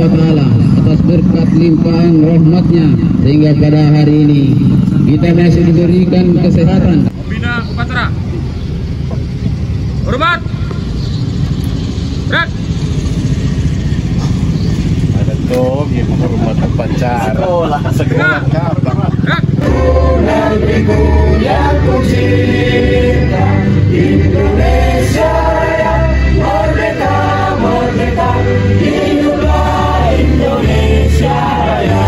wa ta'ala atas berkat limpahan rahmatnya sehingga pada hari ini kita masih diberikan kesehatan. Bina Upacara. Hormat. Berat. Ada tuh yang menghormat upacara. Sekolah kapan? Berat. Negeriku yang ku cinta, Indonesia yang merdeka, merdeka, hiduplah Indonesia Raya.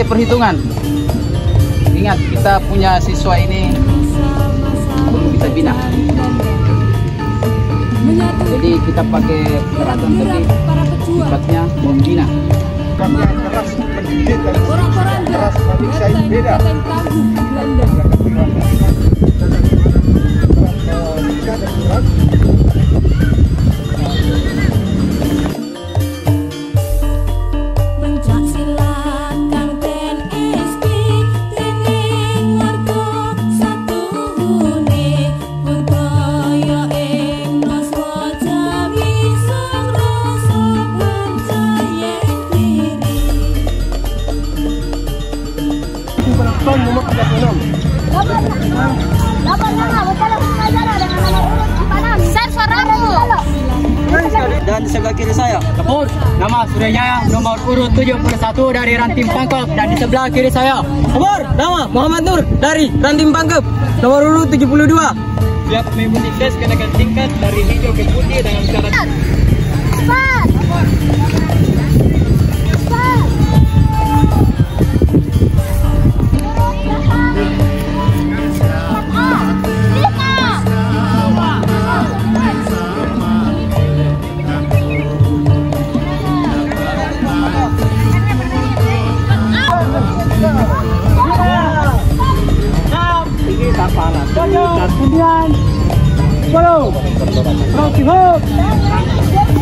pakai perhitungan. Ingat, kita punya siswa ini belum bisa bina. Jadi kita pakai peraturan lebih sifatnya membina. Orang-orang datang tangguh Belanda. Pencak silat kang TNSP ning warga satune budaya ing naswa Jawi sang rasa percaya diri. Dan sebelah kiri saya Kepur, nama Suryajaya nomor urut 71 dari Ranting Pangkep. Dan di sebelah kiri saya Kepur, nama Muhammad Nur dari Ranting Pangkep nomor urut 72. Siap mengikuti tes kenaikan tingkat dari hijau ke putih dengan cara kemudian follow rocky hook.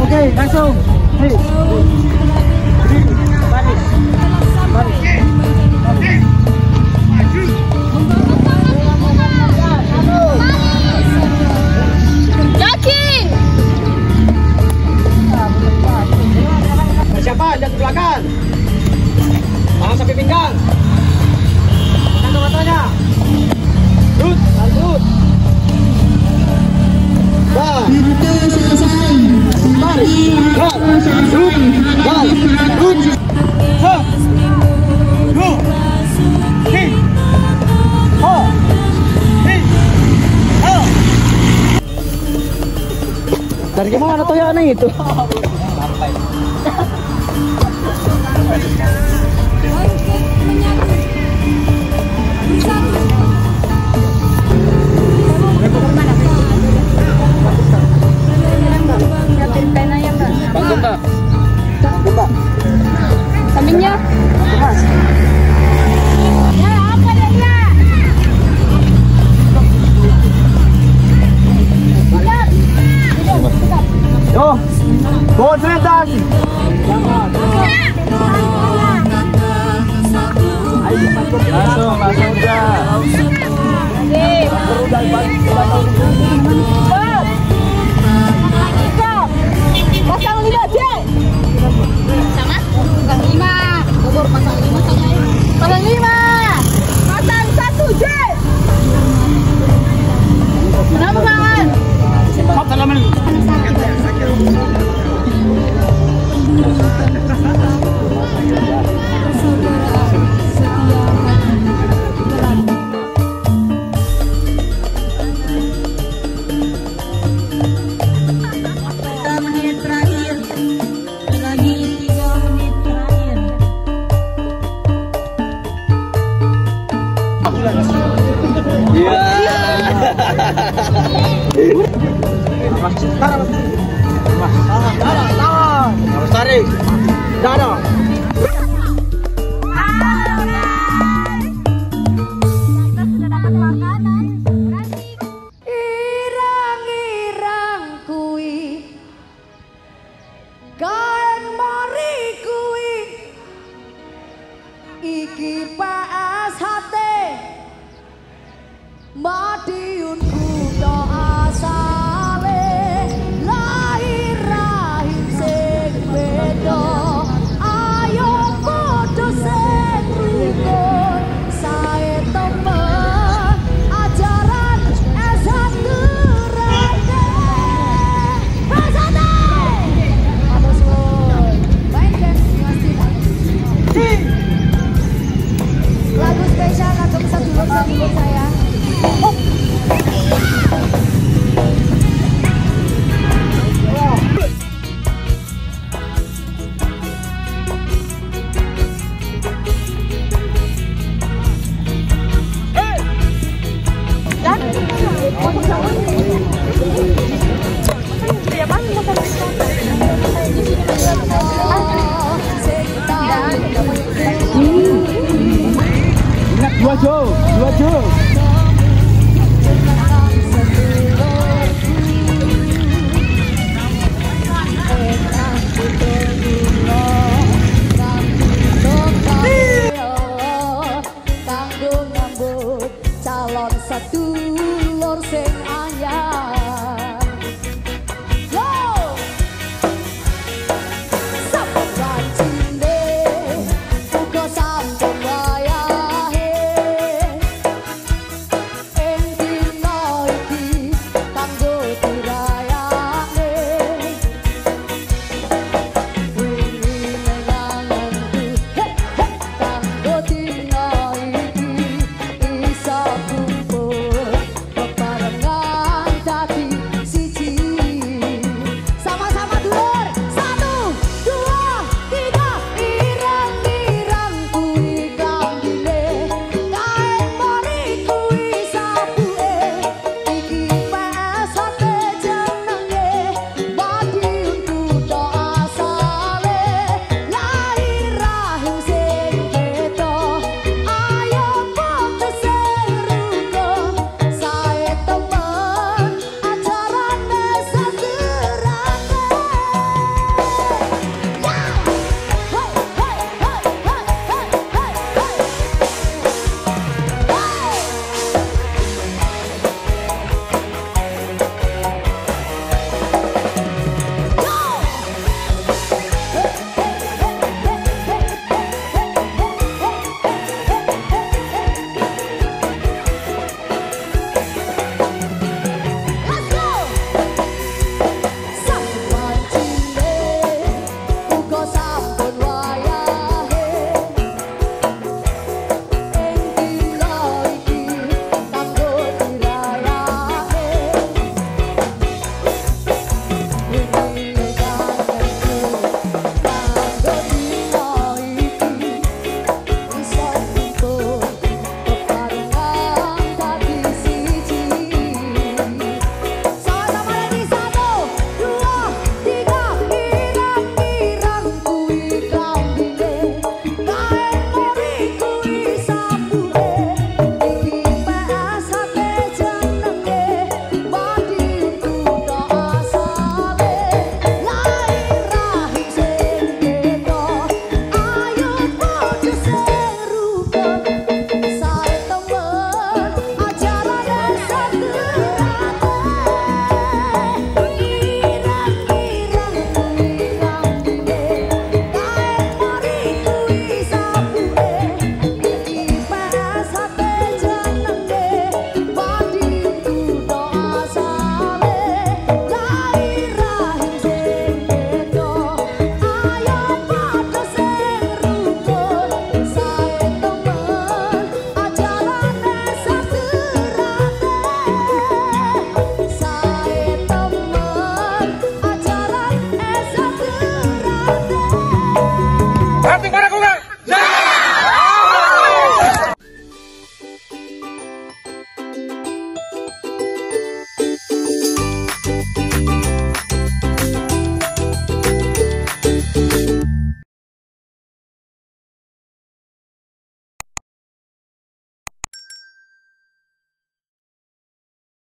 Oke, langsung hey. Yakin Siapa jatuh belakang, tangan sampai pinggang, tekan matanya. Lanjut. Dari mana toyaknya itu? Kambingnya. Ya, apa dia? Yo, konsentrasi. Langsung Pasang 5 J. Sama? Pasang 5. Bogor pasang 5 sama ya. Pasang 5. Pasang 1 J. Kenapa banget? Stop salaman. Tarik. Dada.